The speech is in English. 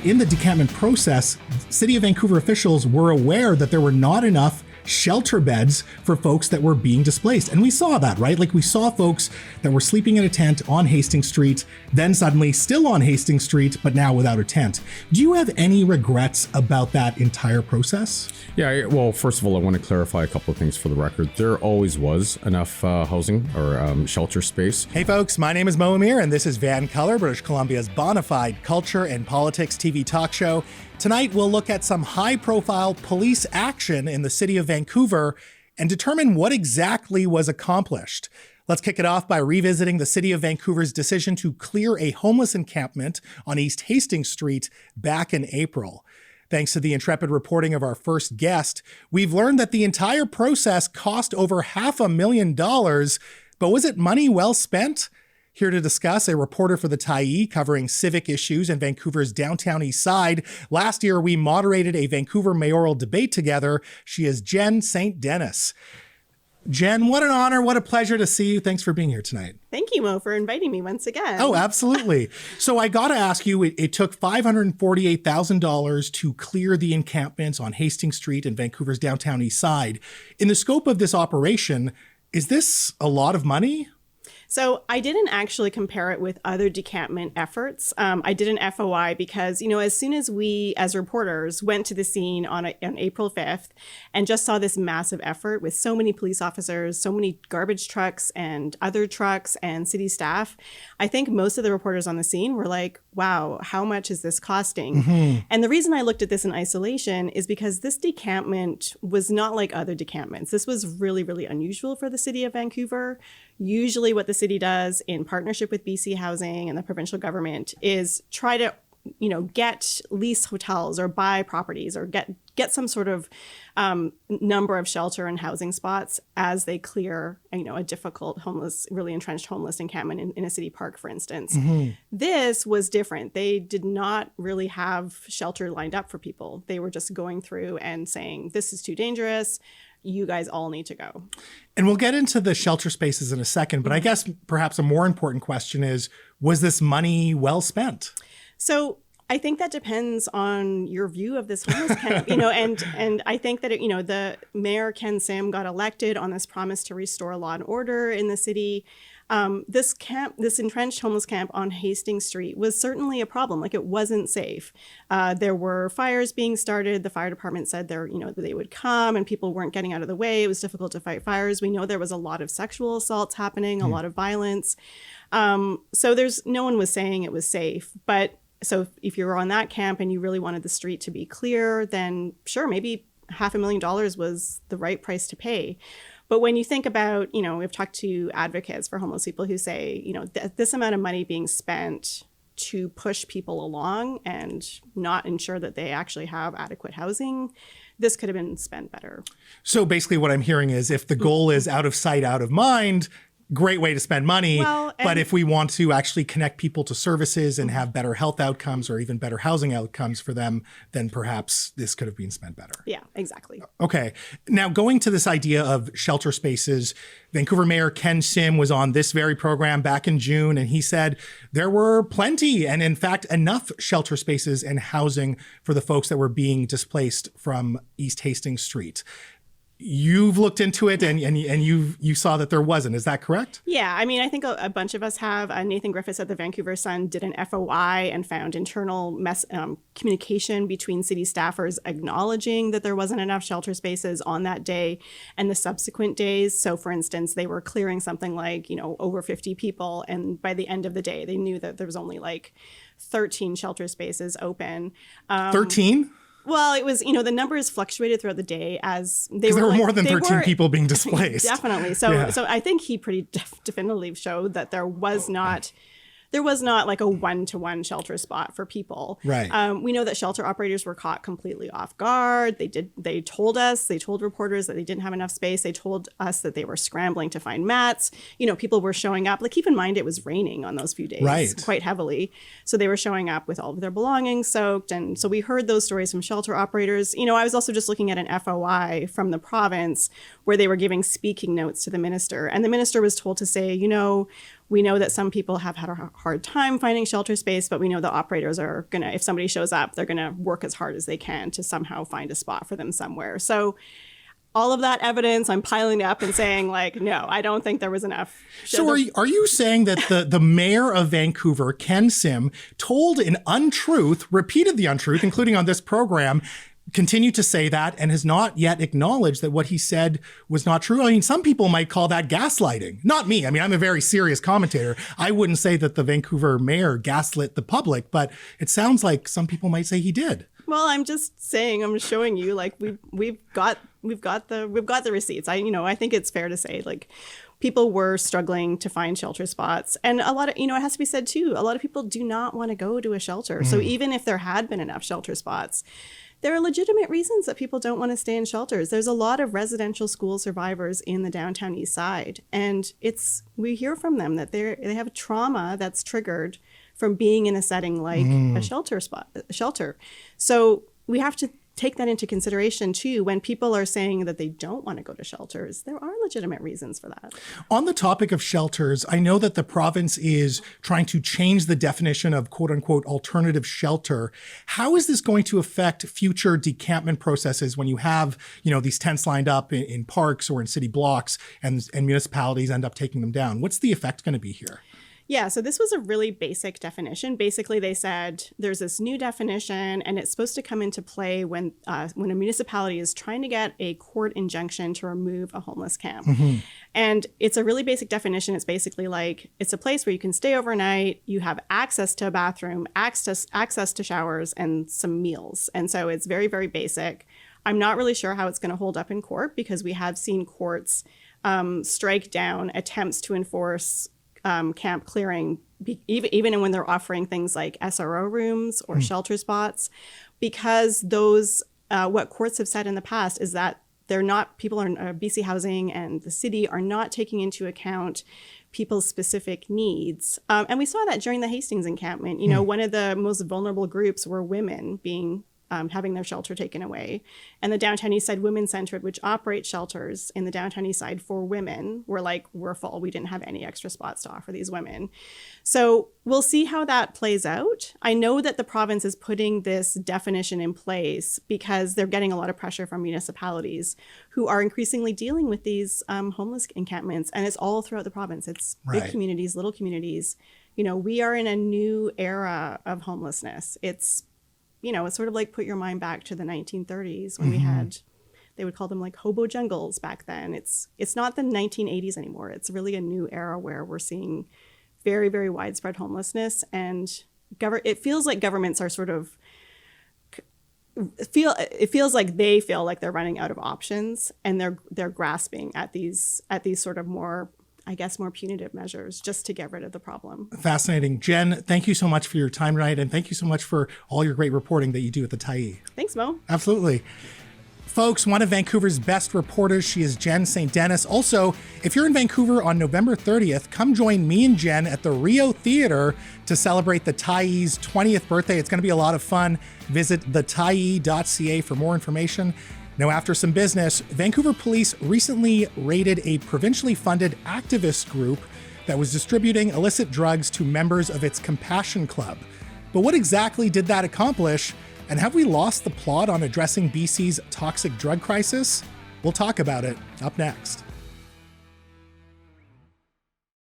in the decampment process, City of Vancouver officials were aware that there were not enough shelter beds for folks that were being displaced. And we saw that, right? Like we saw folks that were sleeping in a tent on Hastings Street, then suddenly still on Hastings Street, but now without a tent. Do you have any regrets about that entire process? Yeah, well, first of all, I want to clarify a couple of things for the record. There always was enough housing or shelter space. Hey folks, my name is Mo Amir, and this is VANCOLOUR, British Columbia's bona fide culture and politics TV talk show. Tonight, we'll look at some high-profile police action in the city of Vancouver and determine what exactly was accomplished. Let's kick it off by revisiting the city of Vancouver's decision to clear a homeless encampment on East Hastings Street back in April. Thanks to the intrepid reporting of our first guest, we've learned that the entire process cost over $500,000, but was it money well spent? Here to discuss, a reporter for the Tyee covering civic issues in Vancouver's downtown Eastside. Last year, we moderated a Vancouver mayoral debate together. She is Jen St. Denis. Jen, what an honor, what a pleasure to see you. Thanks for being here tonight. Thank you, Mo, for inviting me once again. Oh, absolutely. So I got to ask you, it took $548,000 to clear the encampments on Hastings Street in Vancouver's downtown Eastside. In the scope of this operation, is this a lot of money? So I didn't actually compare it with other decampment efforts. I did an FOI because, as soon as we, as reporters, went to the scene on April 5th and just saw this massive effort with so many police officers, so many garbage trucks and other trucks and city staff, I think most of the reporters on the scene were like, wow, how much is this costing? Mm-hmm. And the reason I looked at this in isolation is because this decampment was not like other decampments. This was really, really unusual for the city of Vancouver. Usually what the city does in partnership with BC Housing and the provincial government is try to, get lease hotels or buy properties or get some sort of number of shelter and housing spots as they clear, a difficult homeless, really entrenched homeless encampment in a city park, for instance. Mm-hmm. This was different. They did not really have shelter lined up for people. They were just going through and saying, this is too dangerous. You guys all need to go. And we'll get into the shelter spaces in a second, but I guess perhaps a more important question is, was this money well spent? So I think that depends on your view of this homeless camp, and I think that, the Mayor Ken Sim got elected on this promise to restore law and order in the city. This entrenched homeless camp on Hastings Street was certainly a problem. Like, it wasn't safe. There were fires being started. The fire department said they would come and people weren't getting out of the way. It was difficult to fight fires. We know there was a lot of sexual assaults happening, a lot of violence. So no one was saying it was safe. But so if you were on that camp and you really wanted the street to be clear, then sure, maybe $500,000 was the right price to pay. But when you think about, we've talked to advocates for homeless people who say, this amount of money being spent to push people along and not ensure that they actually have adequate housing, this could have been spent better. So basically what I'm hearing is, if the goal is out of sight, out of mind, great way to spend money. But if we want to actually connect people to services and have better health outcomes or even better housing outcomes for them, then perhaps this could have been spent better. Yeah, exactly. Okay. Now, going to this idea of shelter spaces, Vancouver Mayor Ken Sim was on this very program back in June, and he said there were plenty and, in fact, enough shelter spaces and housing for the folks that were being displaced from East Hastings Street. You've looked into it and you saw that there wasn't. Is that correct? Yeah. I mean, I think a bunch of us have. Nathan Griffiths at the Vancouver Sun did an FOI and found internal communication between city staffers acknowledging that there wasn't enough shelter spaces on that day and the subsequent days. So, for instance, they were clearing something like, over 50 people. And by the end of the day, they knew that there was only like 13 shelter spaces open. 13? Well, it was, the numbers fluctuated throughout the day as there were more than 13 people being displaced. Definitely. So I think he pretty definitively showed that there was not like a one-to-one shelter spot for people. Right. We know that shelter operators were caught completely off guard. They told reporters that they didn't have enough space. They told us that they were scrambling to find mats. People were showing up. Like, keep in mind, it was raining on those few days, right, quite heavily. So they were showing up with all of their belongings soaked. And so we heard those stories from shelter operators. I was also just looking at an FOI from the province where they were giving speaking notes to the minister. And the minister was told to say, We know that some people have had a hard time finding shelter space, but we know the operators are going to, if somebody shows up, they're going to work as hard as they can to somehow find a spot for them somewhere. So all of that evidence, I'm piling up and saying, like, no, I don't think there was enough. So are you saying that the mayor of Vancouver, Ken Sim, told an untruth, repeated the untruth, including on this program, continued to say that, and has not yet acknowledged that what he said was not true? I mean, some people might call that gaslighting. Not me. I mean, I'm a very serious commentator. I wouldn't say that the Vancouver mayor gaslit the public, but it sounds like some people might say he did. Well, I'm just saying, I'm showing you, like, we've got the receipts. I think it's fair to say, like, people were struggling to find shelter spots. And a lot of, it has to be said too, a lot of people do not want to go to a shelter. So even if there had been enough shelter spots, there are legitimate reasons that people don't want to stay in shelters. There's a lot of residential school survivors in the downtown Eastside. And we hear from them that they have trauma that's triggered from being in a setting like a shelter. So we have to take that into consideration too. When people are saying that they don't want to go to shelters, there are legitimate reasons for that. On the topic of shelters, I know that the province is trying to change the definition of quote unquote alternative shelter. How is this going to affect future decampment processes when you have, these tents lined up in parks or in city blocks and municipalities end up taking them down? What's the effect going to be here? Yeah, so this was a really basic definition. Basically, they said there's this new definition, and it's supposed to come into play when a municipality is trying to get a court injunction to remove a homeless camp. And it's a really basic definition. It's basically like, it's a place where you can stay overnight, you have access to a bathroom, access to showers, and some meals. And so it's very, very basic. I'm not really sure how it's going to hold up in court, because we have seen courts strike down attempts to enforce camp clearing, even when they're offering things like SRO rooms or shelter spots, because those what courts have said in the past is that people are BC Housing and the city are not taking into account people's specific needs. And we saw that during the Hastings encampment. One of the most vulnerable groups were women having their shelter taken away. And the Downtown Eastside Women's Center, which operates shelters in the Downtown Eastside for women, we're full. We didn't have any extra spots to offer these women. So we'll see how that plays out. I know that the province is putting this definition in place because they're getting a lot of pressure from municipalities who are increasingly dealing with these homeless encampments. And it's all throughout the province. It's big communities, little communities. We are in a new era of homelessness. It's sort of like put your mind back to the 1930s when we had, they would call them like hobo jungles back then. It's not the 1980s anymore. It's really a new era where we're seeing very, very widespread homelessness, and it feels like governments are it feels like they feel like they're running out of options, and they're grasping at these sort of more punitive measures just to get rid of the problem. Fascinating. Jen, thank you so much for your time tonight, and thank you so much for all your great reporting that you do at the Tyee. Thanks, Mo. Absolutely. Folks, one of Vancouver's best reporters, she is Jen St. Denis. Also, if you're in Vancouver on November 30th, come join me and Jen at the Rio Theater to celebrate the Tyee's 20th birthday. It's going to be a lot of fun. Visit thetyee.ca for more information. Now, after some business, Vancouver Police recently raided a provincially funded activist group that was distributing illicit drugs to members of its Compassion Club. But what exactly did that accomplish? And have we lost the plot on addressing BC's toxic drug crisis? We'll talk about it up next.